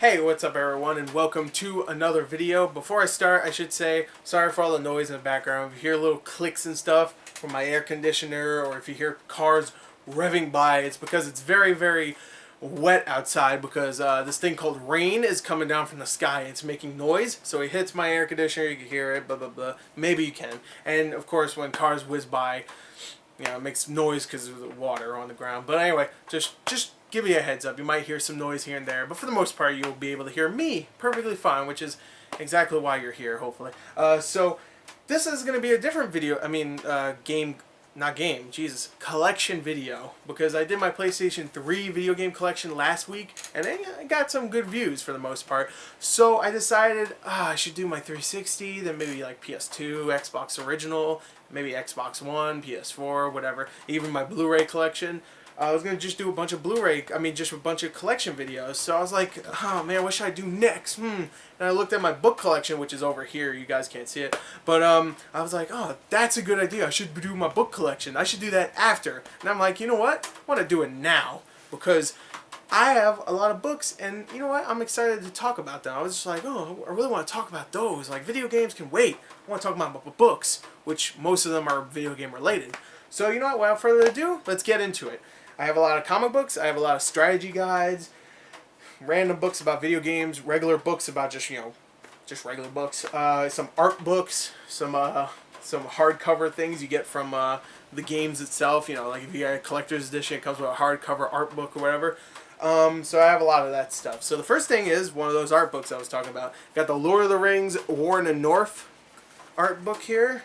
Hey, what's up everyone, and welcome to another video. Before I start, I should say, sorry for all the noise in the background. If you hear little clicks and stuff from my air conditioner, or if you hear cars revving by, it's because it's very, very wet outside because this thing called rain is coming down from the sky. It's making noise, so it hits my air conditioner, you can hear it, blah, blah, blah. Maybe you can. And of course, when cars whiz by, it makes noise because of the water on the ground. But anyway, just give you a heads up. You might hear some noise here and there, but for the most part, you'll be able to hear me perfectly fine, which is exactly why you're here, hopefully. So this is going to be a different video. Collection video, because I did my PlayStation 3 video game collection last week, and I got some good views for the most part. So I decided I should do my 360, then maybe like PS2, Xbox Original, maybe Xbox One, PS4, whatever, even my Blu-ray collection. I was going to just do a bunch of just a bunch of collection videos. So I was like, oh man, what should I do next? And I looked at my book collection, which is over here. You guys can't see it. But I was like, oh, that's a good idea. I should do my book collection. I should do that after. And I'm like, you know what? I want to do it now. Because I have a lot of books, and you know what? I'm excited to talk about them. I was just like, oh, I really want to talk about those. Like, video games can wait. I want to talk about books, which most of them are video game related. So you know what? Without further ado, let's get into it. I have a lot of comic books, I have a lot of strategy guides, random books about video games, regular books about just regular books, some art books, some hardcover things you get from the games itself, like if you get a collector's edition, it comes with a hardcover art book or whatever. So I have a lot of that stuff. So the first thing is one of those art books I was talking about. Got the Lord of the Rings War in the North art book here.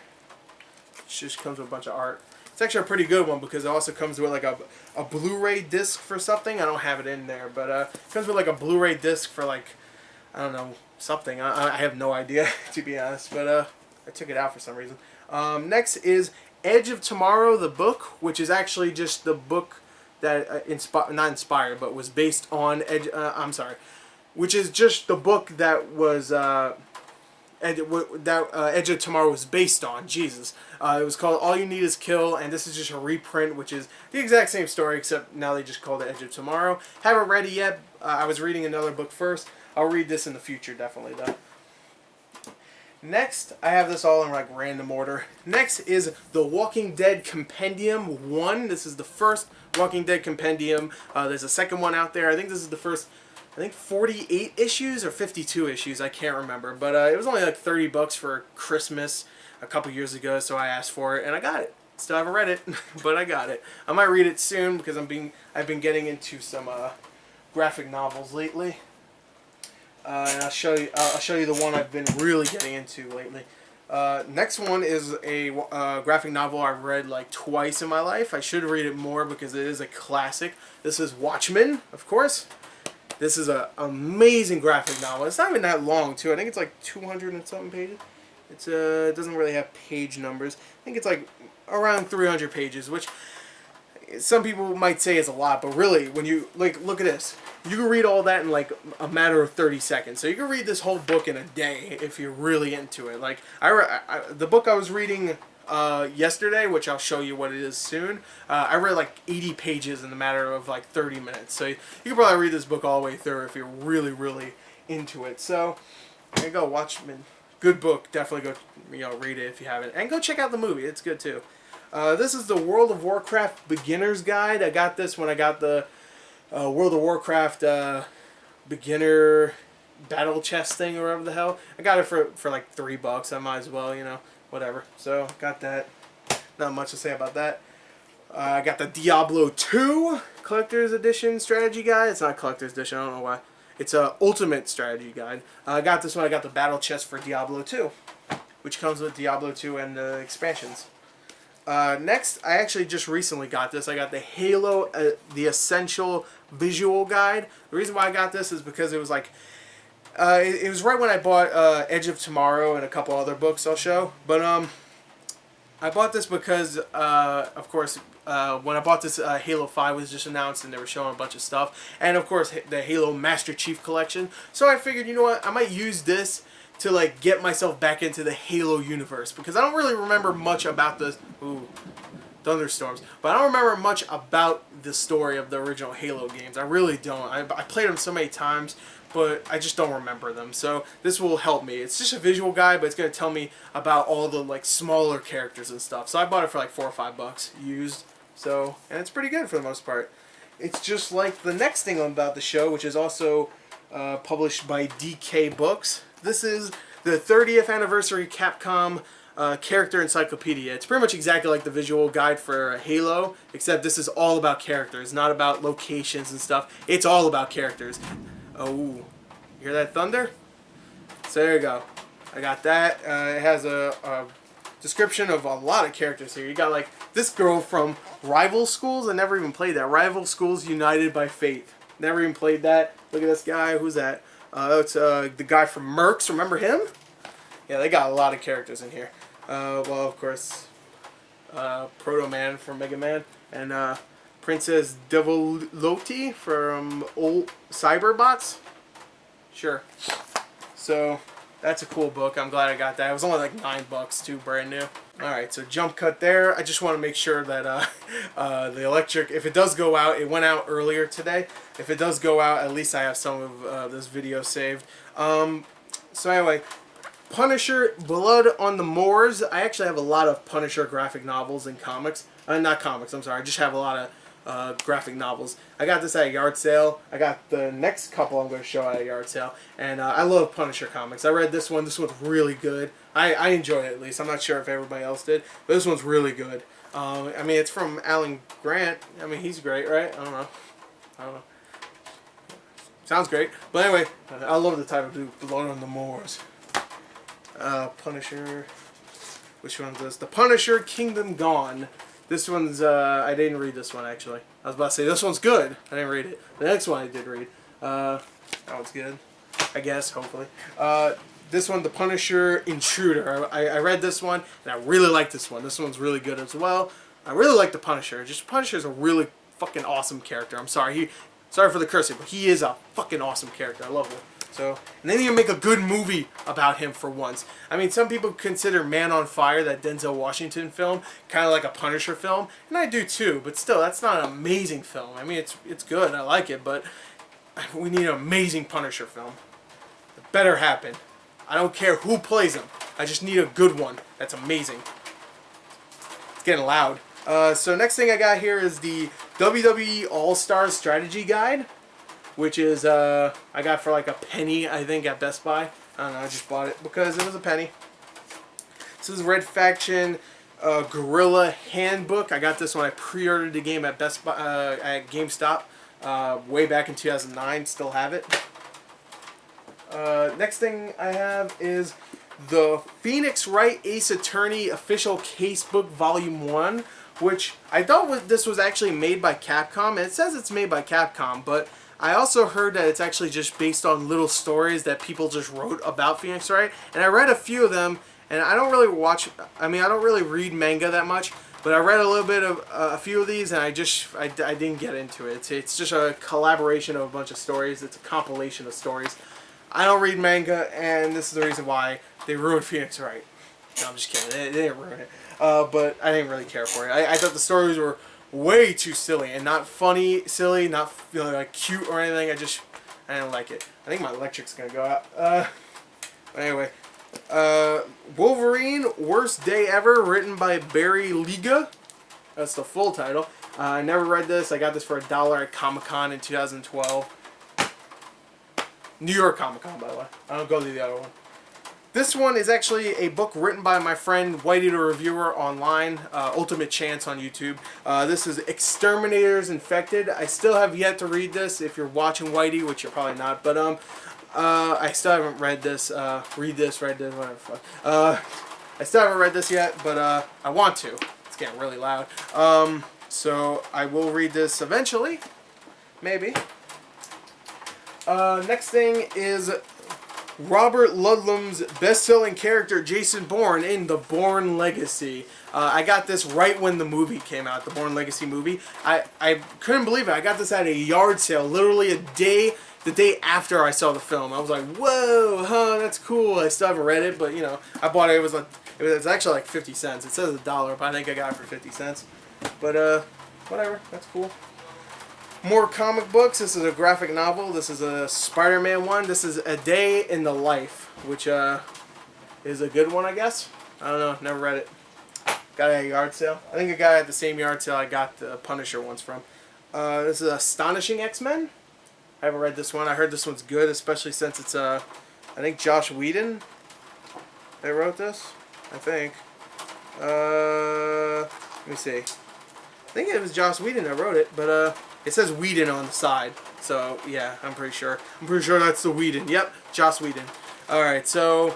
It just comes with a bunch of art. It's actually a pretty good one because it also comes with like a Blu-ray disc for something. I don't have it in there, but it comes with like a Blu-ray disc for like, I don't know, something. I have no idea, to be honest, but I took it out for some reason. Next is Edge of Tomorrow, the book, which is actually just the book that not inspired, but was based on which is just the book that was Edge of Tomorrow was based on. Jesus. It was called All You Need Is Kill, and this is just a reprint, which is the exact same story, except now they just called it Edge of Tomorrow. Haven't read it yet. I was reading another book first. I'll read this in the future, definitely, though. Next, I have this all in like random order. Next is The Walking Dead Compendium 1. This is the first Walking Dead Compendium. There's a second one out there. I think this is the first, 48 issues or 52 issues, I can't remember, but it was only like $30 for Christmas a couple years ago, so I asked for it and I got it. Still haven't read it, but I got it. I might read it soon because I've been getting into some graphic novels lately, and I'll show you the one I've been really getting into lately. Next one is a graphic novel I've read like twice in my life. I should read it more because it is a classic. This is Watchmen, of course. This is an amazing graphic novel. It's not even that long, too. I think it's like 200 and something pages. It doesn't really have page numbers. I think it's like around 300 pages, which some people might say is a lot, but really, when you look at this, you can read all that in like a matter of 30 seconds. So you can read this whole book in a day if you're really into it. Like the book I was reading yesterday, which I'll show you what it is soon, I read like 80 pages in the matter of like 30 minutes. So you can probably read this book all the way through if you're really, really into it. So there you go, Watchmen. Good book. Definitely go read it if you haven't. And go check out the movie. It's good too. This is the World of Warcraft Beginner's Guide. I got this when I got the World of Warcraft Beginner Battle Chest thing or whatever the hell. I got it for like $3. I might as well, whatever. So, got that. Not much to say about that. I got the Diablo 2 Collector's Edition Strategy Guide. It's not Collector's Edition, I don't know why. It's a Ultimate Strategy Guide. I got this one, I got the Battle Chest for Diablo 2, which comes with Diablo 2 and the expansions. Next, I actually just recently got this. I got the Halo, the Essential Visual Guide. The reason why I got this is because it was like, it was right when I bought Edge of Tomorrow and a couple other books I'll show. But I bought this because, of course, when I bought this, Halo 5 was just announced and they were showing a bunch of stuff. And, of course, the Halo Master Chief Collection. So I figured, you know what, I might use this to, like, get myself back into the Halo universe. Because I don't really remember much about the... Ooh, thunderstorms. But I don't remember much about the story of the original Halo games. I really don't. I played them so many times. but I just don't remember them. So this will help me. It's just a visual guide, but it's going to tell me about all the like smaller characters and stuff. So I bought it for like $4 or $5 used. So, and it's pretty good for the most part. It's just like the next thing about the show, which is also published by DK Books. This is the 30th anniversary Capcom character encyclopedia. It's pretty much exactly like the visual guide for Halo, except this is all about characters, not about locations and stuff. It's all about characters. Oh, you hear that thunder? So there you go. I got that. It has a description of a lot of characters here. You got like this girl from Rival Schools. I never even played that. Rival Schools United by Fate. Never even played that. Look at this guy. Who's that? It's the guy from Mercs. Remember him? Yeah, they got a lot of characters in here. Well, of course, Proto Man from Mega Man, and Princess Devoloti from old Cyberbots. Sure. So that's a cool book. I'm glad I got that. It was only like $9 too, brand new. Alright, so jump cut there. I just want to make sure that the electric, if it does go out, it went out earlier today. If it does go out, at least I have some of this video saved. So anyway, Punisher, Blood on the Moors. I actually have a lot of Punisher graphic novels and comics. Not comics, I'm sorry. I just have a lot of graphic novels. I got this at a yard sale. I got the next couple I'm going to show at a yard sale. And I love Punisher comics. I read this one. This one's really good. I enjoyed it, at least. I'm not sure if everybody else did, but this one's really good. I mean, it's from Alan Grant. I mean, he's great, right? I don't know. Sounds great. But anyway, I love the title, dude. Blood on the Moors. Punisher. Which one's this? The Punisher Kingdom Gone. This one's, I didn't read this one, actually. I was about to say, this one's good. I didn't read it. The next one I did read. That one's good. I guess, hopefully. This one, The Punisher Intruder. I read this one, and I really like this one. This one's really good as well. I really like The Punisher. Just Punisher's a really fucking awesome character. I'm sorry. Sorry for the cursing, but he is a fucking awesome character. I love him. So, and they need to make a good movie about him for once. I mean, some people consider Man on Fire, that Denzel Washington film, kind of like a Punisher film, and I do too. But still, that's not an amazing film. I mean, it's good. I like it, but we need an amazing Punisher film. It better happen. I don't care who plays him. I just need a good one that's amazing. It's getting loud. So next thing I got here is the WWE All-Star Strategy Guide, which is I got for like a penny, I think, at Best Buy. I don't know, I just bought it because it was a penny. This is Red Faction Guerrilla Handbook. I got this when I pre-ordered the game at Best Buy at GameStop way back in 2009. Still have it. Next thing I have is the Phoenix Wright Ace Attorney Official Casebook Volume 1, which I thought this was actually made by Capcom, and it says it's made by Capcom, but I also heard that it's actually just based on little stories that people just wrote about Phoenix Wright, and I read a few of them, and I don't really I don't really read manga that much, but I read a little bit of a few of these, and I didn't get into it. It's just a collaboration of a bunch of stories. It's a compilation of stories. I don't read manga, and this is the reason why they ruined Phoenix Wright. No, I'm just kidding. They didn't ruin it. But I didn't really care for it. I thought the stories were way too silly, and not funny, silly, not like cute or anything. I didn't like it. I think my electric's gonna go out. But anyway, Wolverine Worst Day Ever, written by Barry Liga. That's the full title. I never read this. I got this for $1 at Comic-Con in 2012. New York Comic-Con, by the way. I don't go to the other one. This one is actually a book written by my friend Whitey the Reviewer online, Ultimate Chance on YouTube. This is Exterminators Infected. I still have yet to read this. If you're watching Whitey, which you're probably not, but I still haven't read this. Read this, whatever. I still haven't read this yet, but I want to. It's getting really loud. So I will read this eventually, maybe. Next thing is Robert Ludlum's best-selling character Jason Bourne in The Bourne Legacy. I got this right when the movie came out, the Bourne Legacy movie. I couldn't believe it. I got this at a yard sale, literally the day after I saw the film. I was like, whoa, huh, that's cool. I still haven't read it, but you know, I bought it. It was actually like 50 cents. It says $1, but I think I got it for 50 cents. But whatever, that's cool. More comic books. This is a graphic novel. This is a Spider-Man one. This is A Day in the Life, which is a good one, I guess. I don't know. Never read it. Got it at a yard sale. I think I got it at the same yard sale I got the Punisher ones from. This is Astonishing X-Men. I haven't read this one. I heard this one's good, especially since it's I think Joss Whedon that wrote this. I think. Let me see. I think it was Joss Whedon that wrote it, but it says Whedon on the side. So yeah, I'm pretty sure. I'm pretty sure that's the Whedon. Yep, Joss Whedon. All right, so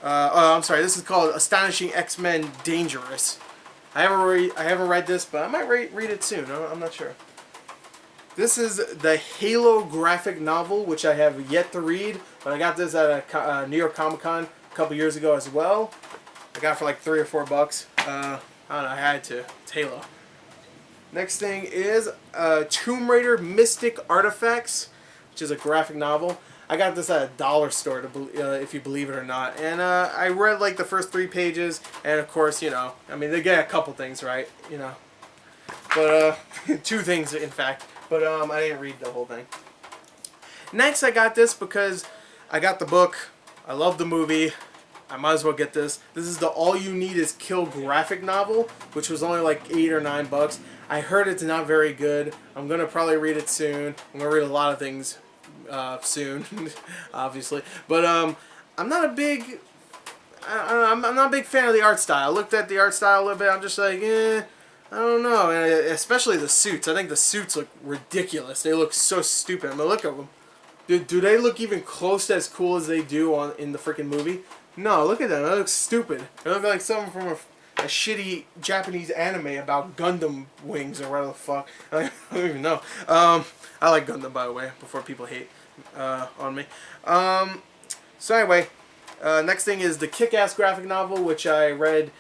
I'm sorry. This is called Astonishing X-Men Dangerous. I haven't read this, but I might read it soon. I'm not sure. This is the Halo graphic novel, which I have yet to read, but I got this at a New York Comic Con a couple years ago as well. I got it for like $3 or $4. I don't know. I had to. It's Halo. Next thing is Tomb Raider Mystic Artifacts, which is a graphic novel. I got this at a dollar store, if you believe it or not. And I read like the first 3 pages, and of course, you know, I mean, they get a couple things right, you know. But 2 things, in fact. But I didn't read the whole thing. Next, I got this because I got the book. I love the movie. I might as well get this. This is the All You Need Is Kill graphic novel, which was only like $8 or $9. I heard it's not very good. I'm gonna probably read it soon. I'm gonna read a lot of things soon, obviously. But I'm not a big, I'm not a big fan of the art style. I looked at the art style a little bit. I'm just like, I don't know. And especially the suits. I think the suits look ridiculous. They look so stupid. I mean, look at them. Do they look even close to as cool as they do in the freaking movie? No, look at them. They look stupid. They look like something from a shitty Japanese anime about Gundam wings or whatever the fuck. I don't even know. I like Gundam, by the way, before people hate on me. So anyway, next thing is the Kick-Ass graphic novel, which I read,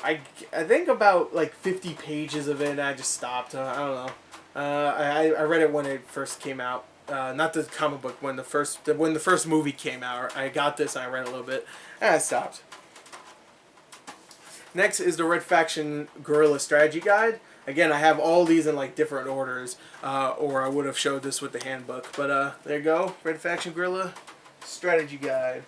I think about like 50 pages of it, and I just stopped. I don't know. I read it when it first came out. Not the comic book, when the first movie came out. I got this and I read a little bit, and I stopped. Next is the Red Faction Guerrilla Strategy Guide. Again, I have all these in like different orders, or I would have showed this with the handbook. But there you go, Red Faction Guerrilla Strategy Guide.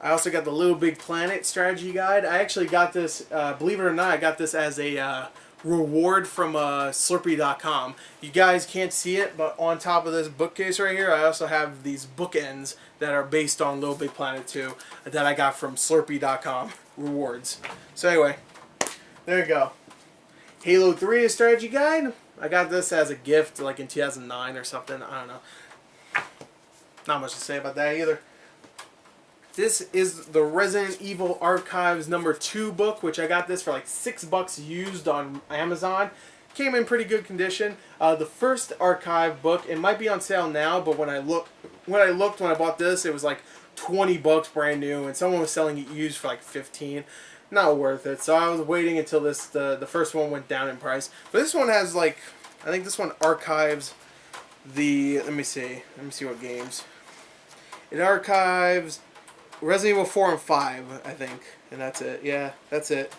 I also got the Little Big Planet Strategy Guide. I actually got this, believe it or not, I got this as a reward from Slurpee.com. You guys can't see it, but on top of this bookcase right here, I also have these bookends that are based on Little Big Planet 2 that I got from Slurpee.com rewards. So anyway, there you go. Halo 3 a strategy guide. I got this as a gift like in 2009 or something. I don't know. Not much to say about that either. This is the Resident Evil Archives #2 book, which I got this for like $6 used on Amazon. Came in pretty good condition. The first archive book, it might be on sale now, but when I bought this, it was like $20 brand new, and someone was selling it used for like $15. Not worth it. So I was waiting until the first one went down in price. But this one has like, I think this one archives the, let me see what games. It archives Resident Evil 4 and 5, I think, and that's it. Yeah, that's it.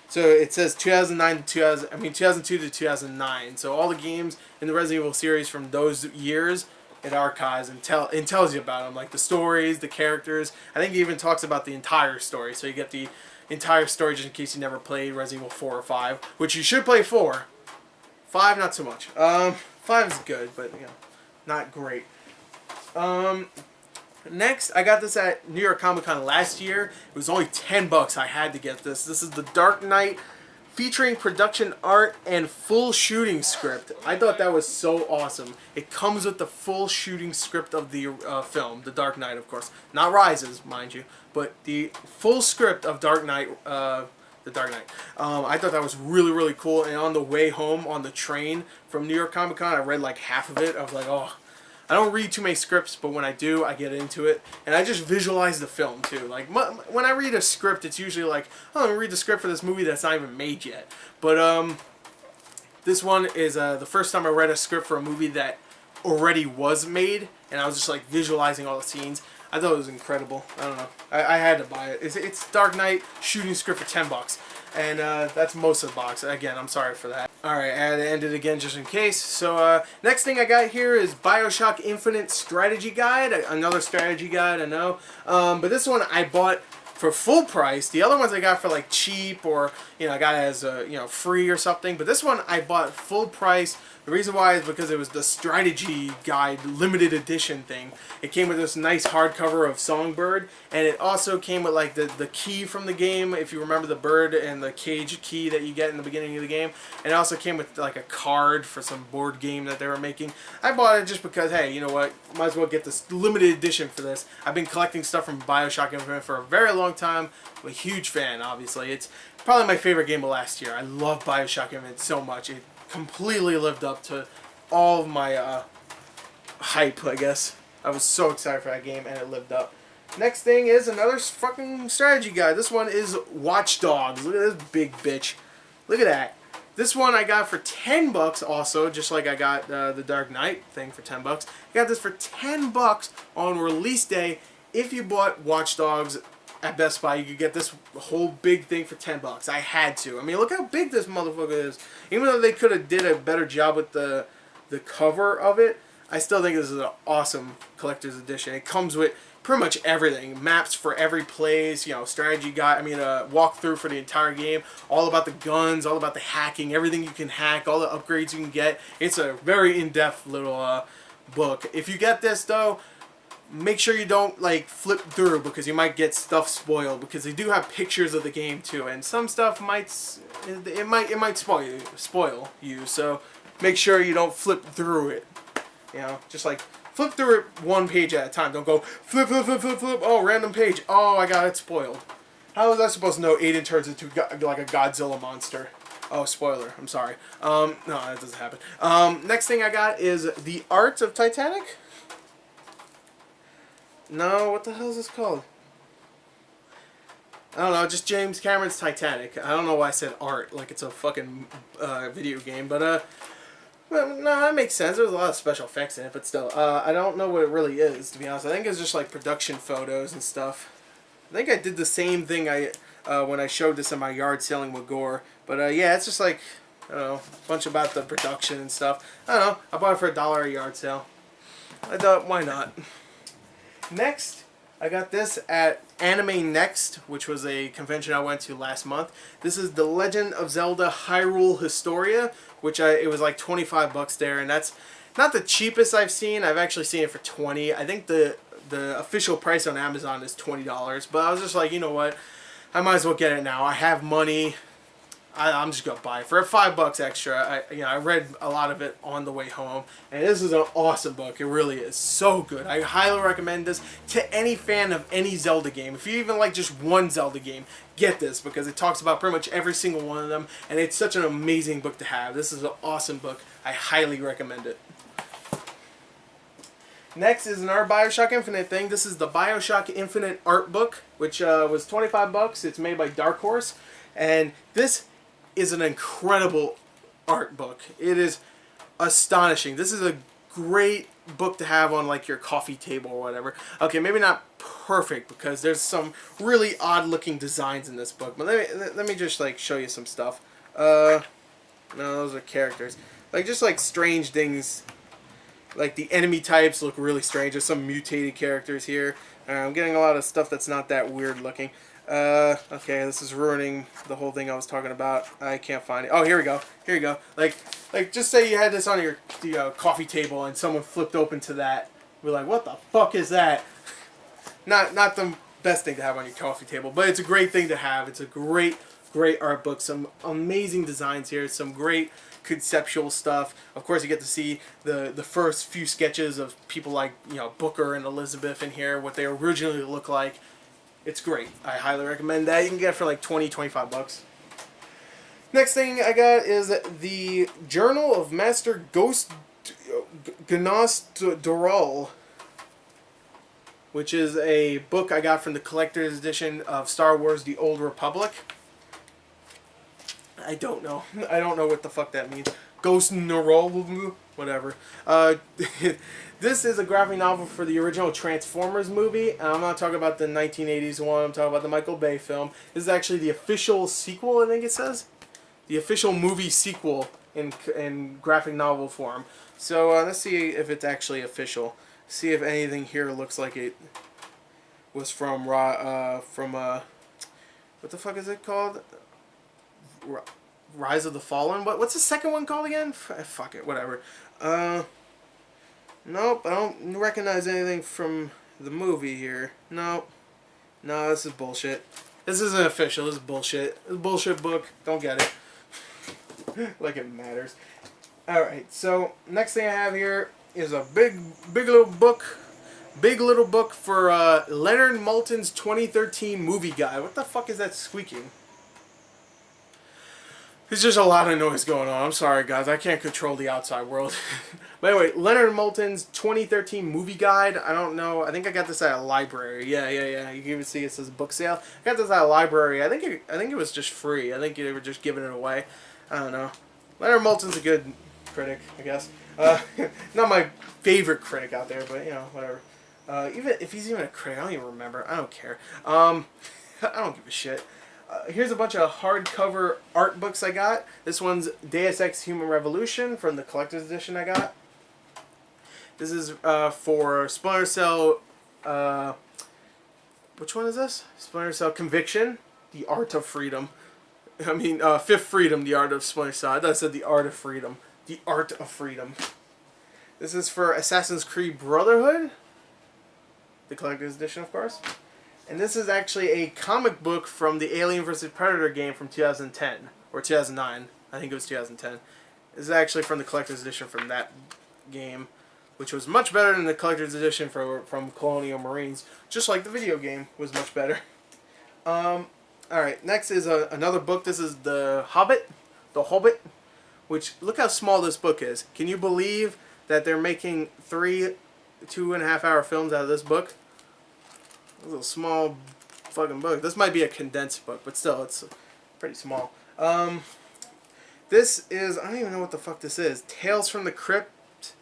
So it says 2002 to 2009. So all the games in the Resident Evil series from those years, it archives and tells you about them, like the stories, the characters. I think it even talks about the entire story. So you get the entire story just in case you never played Resident Evil 4 or 5, which you should play 4. 5, not so much. 5 is good, but you know, not great. Next, I got this at New York Comic Con last year. It was only $10. I had to get this. This is The Dark Knight, featuring production art and full shooting script. I thought that was so awesome. It comes with the full shooting script of the film, The Dark Knight, of course. Not Rises, mind you, but the full script of Dark Knight, The Dark Knight. I thought that was really, really cool. And on the way home on the train from New York Comic Con, I read like half of it. I was like, oh. I don't read too many scripts, but when I do, I get into it. And I just visualize the film, too. Like, when I read a script, it's usually like, oh, I'm going to read the script for this movie that's not even made yet. But, this one is the first time I read a script for a movie that already was made. And I was just, like, visualizing all the scenes. I thought it was incredible. I don't know. I had to buy it. It's Dark Knight shooting script for $10. And that's most of the box. Again, I'm sorry for that. Alright, I had to end it again just in case. So next thing I got here is BioShock Infinite Strategy Guide. Another strategy guide, I know. But this one I bought for full price. The other ones I got for like cheap, or I got it as a free or something. But this one I bought full price. The reason why is because it was the strategy guide limited edition thing. It came with this nice hardcover of Songbird, and it also came with like the key from the game, if you remember the bird and the cage key that you get in the beginning of the game. And it also came with like a card for some board game that they were making. I bought it just because, hey, you know what, might as well get this limited edition for this. I've been collecting stuff from BioShock Infinite for a very long time. I'm a huge fan, obviously. It's probably my favorite game of last year. I love BioShock Infinite so much. It completely lived up to all of my hype, I guess. I was so excited for that game, and it lived up. Next thing is another fucking strategy guide. This one is Watch Dogs. Look at this big bitch. Look at that. This one I got for $10 also, just like I got the Dark Knight thing for $10. I got this for $10 on release day. If you bought Watch Dogs at Best Buy, you could get this whole big thing for $10. I had to. I mean, look how big this motherfucker is. Even though they could have did a better job with the cover of it, I still think this is an awesome collector's edition. It comes with pretty much everything. Maps for every place, strategy guide, walkthrough for the entire game. All about the guns, all about the hacking, everything you can hack, all the upgrades you can get. It's a very in-depth little book. If you get this, though, make sure you don't like flip through, because you might get stuff spoiled, because they do have pictures of the game too, and some stuff might spoil you. So make sure you don't flip through it. Just like flip through it one page at a time. Don't go flip, flip, flip, flip, flip. Oh, random page. Oh, I got it spoiled. How was I supposed to know Aiden turns into like a Godzilla monster? Oh, spoiler. I'm sorry. No, that doesn't happen. Next thing I got is The Art of Titanic. No, what the hell is this called? I don't know, just James Cameron's Titanic. I don't know why I said art, like it's a fucking video game, but well, no, that makes sense. There's a lot of special effects in it, but still, I don't know what it really is, to be honest. I think it's just like production photos and stuff. I think I did the same thing when I showed this in my yard selling with Gore, but yeah, it's just like, I don't know, a bunch about the production and stuff. I don't know, I bought it for $1 at a yard sale. I thought, why not? Next, I got this at Anime Next, which was a convention I went to last month. This is The Legend of Zelda Hyrule Historia, which it was like $25 there, and that's not the cheapest I've seen. I've actually seen it for $20. I think the official price on Amazon is $20, but I was just like, you know what, I might as well get it now. I have money. I'm just gonna buy it for $5 extra. I read a lot of it on the way home, and this is an awesome book. It really is so good. I highly recommend this to any fan of any Zelda game. If you even like just one Zelda game, get this, because it talks about pretty much every single one of them, and it's such an amazing book to have. This is an awesome book. I highly recommend it. Next is another BioShock Infinite thing. This is the BioShock Infinite art book, which was $25. It's made by Dark Horse, and this is an incredible art book. It is astonishing. This is a great book to have on like your coffee table or whatever. Okay, maybe not perfect, because there's some really odd looking designs in this book, but let me just like show you some stuff. No, those are characters. Like just like strange things. Like the enemy types look really strange. There's some mutated characters here. I'm getting a lot of stuff that's not that weird looking. Okay, this is ruining the whole thing I was talking about. I can't find it. Oh, here we go. Here you go. Like just say you had this on your coffee table and someone flipped open to that. We're like, what the fuck is that? Not the best thing to have on your coffee table, but it's a great thing to have. It's a great art book. Some amazing designs here. Some great conceptual stuff. Of course, you get to see the first few sketches of people like Booker and Elizabeth in here, what they originally look like. It's great. I highly recommend that. You can get it for like $20-25. Next thing I got is the Journal of Master Ghost Gnas Doral, which is a book I got from the collector's edition of Star Wars: The Old Republic. I don't know. I don't know what the fuck that means. Ghost in the Roll, whatever. This is a graphic novel for the original Transformers movie. And I'm not talking about the 1980s one. I'm talking about the Michael Bay film. This is actually the official sequel, I think it says. The official movie sequel in graphic novel form. So let's see if it's actually official. See if anything here looks like it was from what the fuck is it called? Rise of the Fallen. What's the second one called again? Fuck it, whatever. Nope, I don't recognize anything from the movie here. Nope. No, this is bullshit. This isn't official. This is bullshit. This is a bullshit book. Don't get it. Like it matters. Alright, so next thing I have here is a big little book. Big little book for Leonard Maltin's 2013 movie guide. What the fuck is that squeaking? There's just a lot of noise going on. I'm sorry, guys. I can't control the outside world. But anyway, Leonard Maltin's 2013 movie guide. I don't know. I think I got this at a library. Yeah. You can even see it says book sale. I got this at a library. I think it was just free. I think they were just giving it away. I don't know. Leonard Maltin's a good critic, I guess. Not my favorite critic out there, but you know, whatever. Even if he's even a critic, I don't even remember. I don't care. I don't give a shit. Here's a bunch of hardcover art books I got. This one's Deus Ex Human Revolution from the collector's edition I got. This is for Splinter Cell. Which one is this? Splinter Cell Conviction, The Art of Freedom. I mean, Fifth Freedom, The Art of Splinter Cell. I thought I said The Art of Freedom. The Art of Freedom. This is for Assassin's Creed Brotherhood. The collector's edition, of course. And this is actually a comic book from the Alien vs. Predator game from 2010. Or 2009. I think it was 2010. This is actually from the collector's edition from that game, which was much better than the collector's edition from Colonial Marines. Just like the video game was much better. Alright, next is another book. This is The Hobbit. The Hobbit. Which, look how small this book is. Can you believe that they're making 3 2.5-hour films out of this book? A little small fucking book. This might be a condensed book, but still, it's pretty small. This is, I don't even know what the fuck this is. Tales from the Crypt,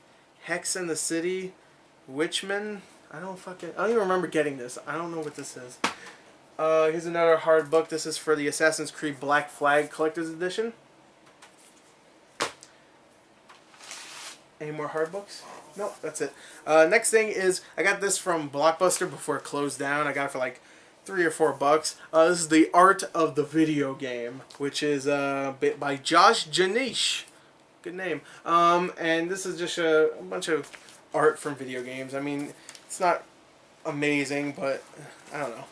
Hex in the City, Witchman. I don't even remember getting this. I don't know what this is. Here's another hard book. This is for the Assassin's Creed Black Flag Collector's Edition. Any more hard books? Nope, that's it. Next thing is, I got this from Blockbuster before it closed down. I got it for like $3 or $4. This is The Art of the Video Game, which is by Josh Janish. Good name. And this is just a bunch of art from video games. I mean, it's not amazing, but I don't know.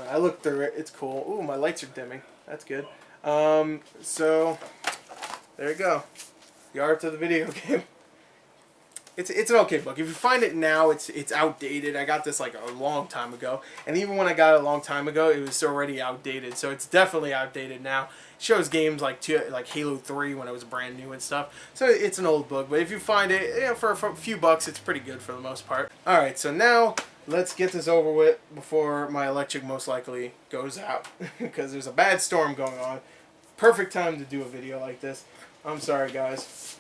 I looked through it. It's cool. Ooh, my lights are dimming. That's good. So, there you go. The Art of the Video Game. It's an okay book. If you find it now, it's outdated. I got this like a long time ago, and even when I got it a long time ago, it was already outdated. So it's definitely outdated now. It shows games like Halo 3 when it was brand new and stuff. So it's an old book, but if you find it, you know, for a few bucks, it's pretty good for the most part. All right, so now let's get this over with before my electric most likely goes out because there's a bad storm going on. Perfect time to do a video like this. I'm sorry, guys,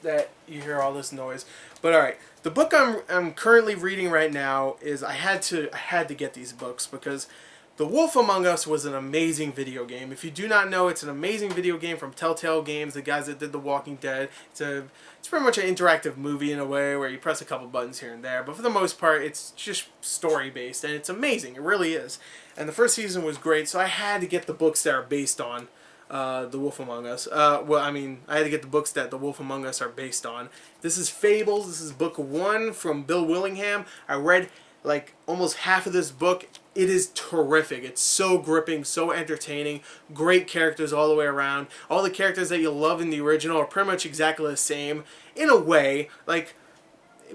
that you hear all this noise. But alright, the book I'm currently reading right now is I had to get these books because The Wolf Among Us was an amazing video game. If you do not know, it's an amazing video game from Telltale Games, the guys that did The Walking Dead. It's pretty much an interactive movie in a way where you press a couple buttons here and there, but for the most part it's just story based and it's amazing. It really is. And the first season was great, so I had to get the books that are based on The Wolf Among Us. Well, I mean, I had to get the books that The Wolf Among Us are based on. This is Fables. This is book 1 from Bill Willingham. I read like almost half of this book. It is terrific. It's so gripping, so entertaining. Great characters all the way around. All the characters that you love in the original are pretty much exactly the same in a way. Like,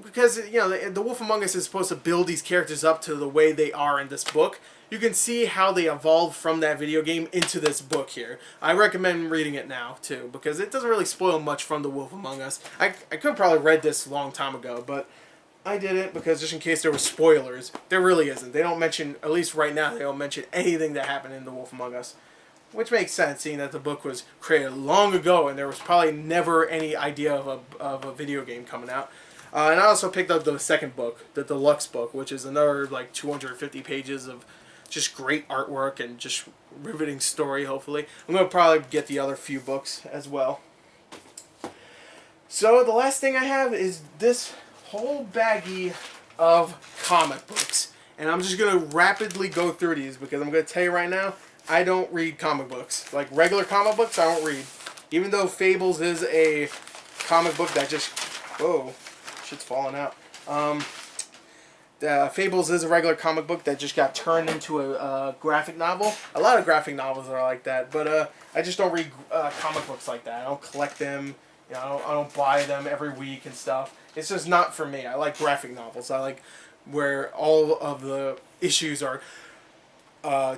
because, you know, The Wolf Among Us is supposed to build these characters up to the way they are in this book. You can see how they evolved from that video game into this book here. I recommend reading it now, too, because it doesn't really spoil much from The Wolf Among Us. I could have probably read this a long time ago, but I didn't because just in case there were spoilers, there really isn't. They don't mention, at least right now, they don't mention anything that happened in The Wolf Among Us. which makes sense, seeing that the book was created long ago and there was probably never any idea of a video game coming out. And I also picked up the second book, the deluxe book, which is another like 250 pages of just great artwork and just riveting story, hopefully. I'm going to probably get the other few books as well. So the last thing I have is this whole baggie of comic books. And I'm just going to rapidly go through these because I'm going to tell you right now, I don't read comic books. Like regular comic books, I don't read. Even though Fables is a comic book that just... Whoa, shit's falling out. Fables is a regular comic book that just got turned into a graphic novel. A lot of graphic novels are like that, but I just don't read comic books like that. I don't collect them. You know, I don't buy them every week and stuff. It's just not for me. I like graphic novels. I like where all of the issues are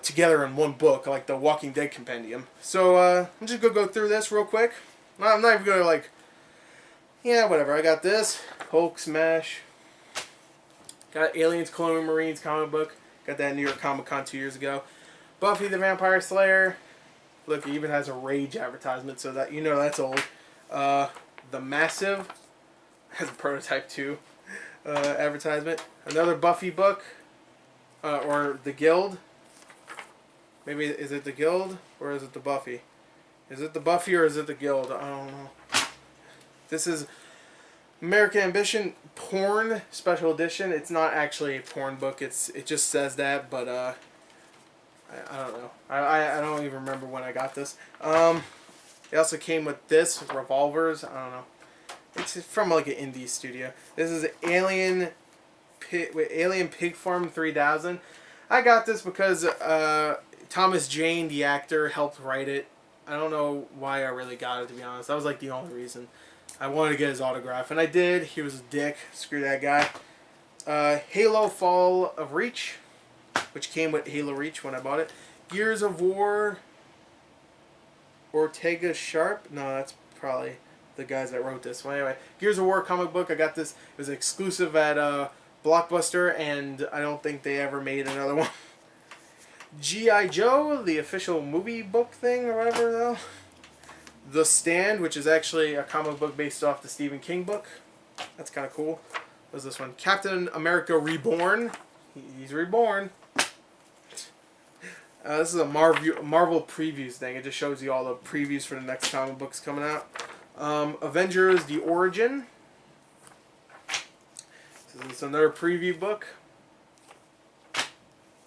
together in one book, like the Walking Dead compendium. So I'm just gonna go through this real quick. I'm not even gonna like, yeah, whatever. I got this Hulk Smash. Got Aliens, Colonial Marines comic book. Got that at New York Comic Con 2 years ago. Buffy the Vampire Slayer. Look, it even has a Rage advertisement, so that you know that's old. The Massive has a prototype too. Advertisement. Another Buffy book. Or the Guild. Maybe, is it the Guild or is it the Buffy? Is it the Buffy or is it the Guild? I don't know. This is American Ambition Porn Special Edition. It's not actually a porn book. It just says that, but I don't know. I don't even remember when I got this. It also came with this Revolvers. I don't know. It's from like an indie studio. This is Alien Pig Farm 3000. I got this because Thomas Jane, the actor, helped write it. I don't know why I really got it, to be honest. That was like the only reason. I wanted to get his autograph, and I did. He was a dick. Screw that guy. Halo Fall of Reach, which came with Halo Reach when I bought it. Gears of War, Ortega Sharp. No, that's probably the guys that wrote this. Well, anyway, Gears of War comic book. I got this. It was exclusive at Blockbuster, and I don't think they ever made another one. G.I. Joe, the official movie book thing or whatever, though. The Stand, which is actually a comic book based off the Stephen King book. That's kind of cool. What's this one? Captain America Reborn. He's reborn. This is a Marvel previews thing. It just shows you all the previews for the next comic books coming out. Avengers: The Origin. This is another preview book.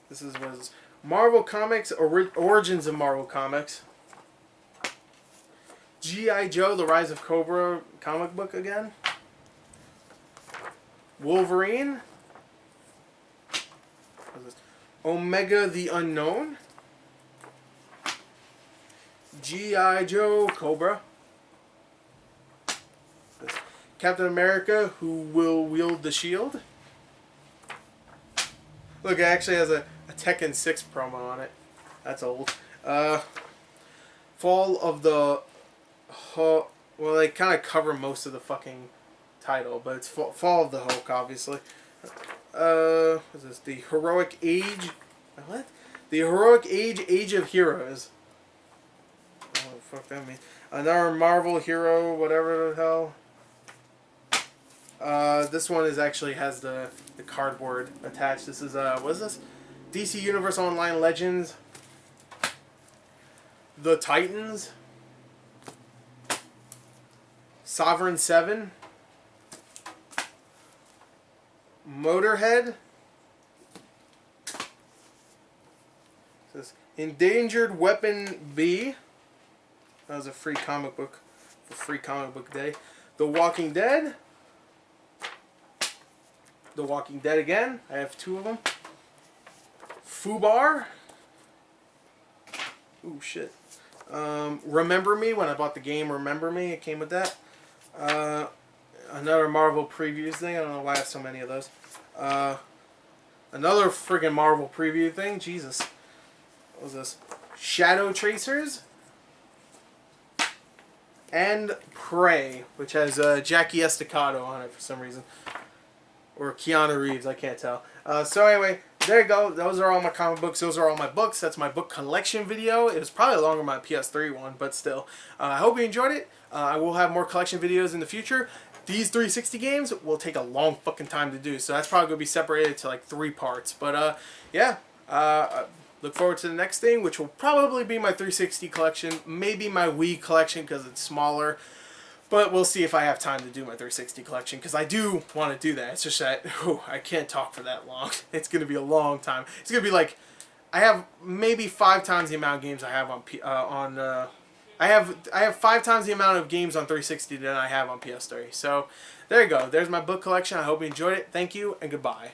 This was Marvel Comics, Origins of Marvel Comics. G.I. Joe, The Rise of Cobra comic book again. Wolverine. Omega the Unknown. G.I. Joe Cobra. Captain America, Who Will Wield the Shield. Look, it actually has a Tekken 6 promo on it. That's old. Fall of the... well, they kind of cover most of the fucking title, but it's Fall of the Hulk, obviously. What's this? The Heroic Age... What? The Heroic Age, Age of Heroes. I don't know what the fuck that means. Another Marvel hero, whatever the hell. This one actually has the cardboard attached. This is, what is this? DC Universe Online Legends. The Titans. Sovereign 7. Motorhead. This Endangered Weapon B. That was a free comic book for Free Comic Book Day. The Walking Dead. The Walking Dead again. I have 2 of them. Fubar. Ooh, shit. Remember Me, when I bought the game Remember Me, it came with that. Another Marvel previews thing. I don't know why I have so many of those. Another friggin' Marvel preview thing. Jesus. What was this? Shadow Tracers. And Prey, which has Jackie Estacado on it for some reason. Or Keanu Reeves, I can't tell. So anyway, there you go. Those are all my comic books. Those are all my books. That's my book collection video. It was probably longer than my PS3 one, but still. I hope you enjoyed it. I will have more collection videos in the future. These 360 games will take a long fucking time to do, so that's probably going to be separated to like 3 parts. But yeah, look forward to the next thing, which will probably be my 360 collection, maybe my Wii collection because it's smaller. But we'll see if I have time to do my 360 collection, because I do want to do that. It's just that I can't talk for that long. It's going to be a long time. It's going to be like, I have maybe 5 times the amount of games I have I have 5 times the amount of games on 360 than I have on PS3. So there you go. There's my book collection. I hope you enjoyed it. Thank you and goodbye.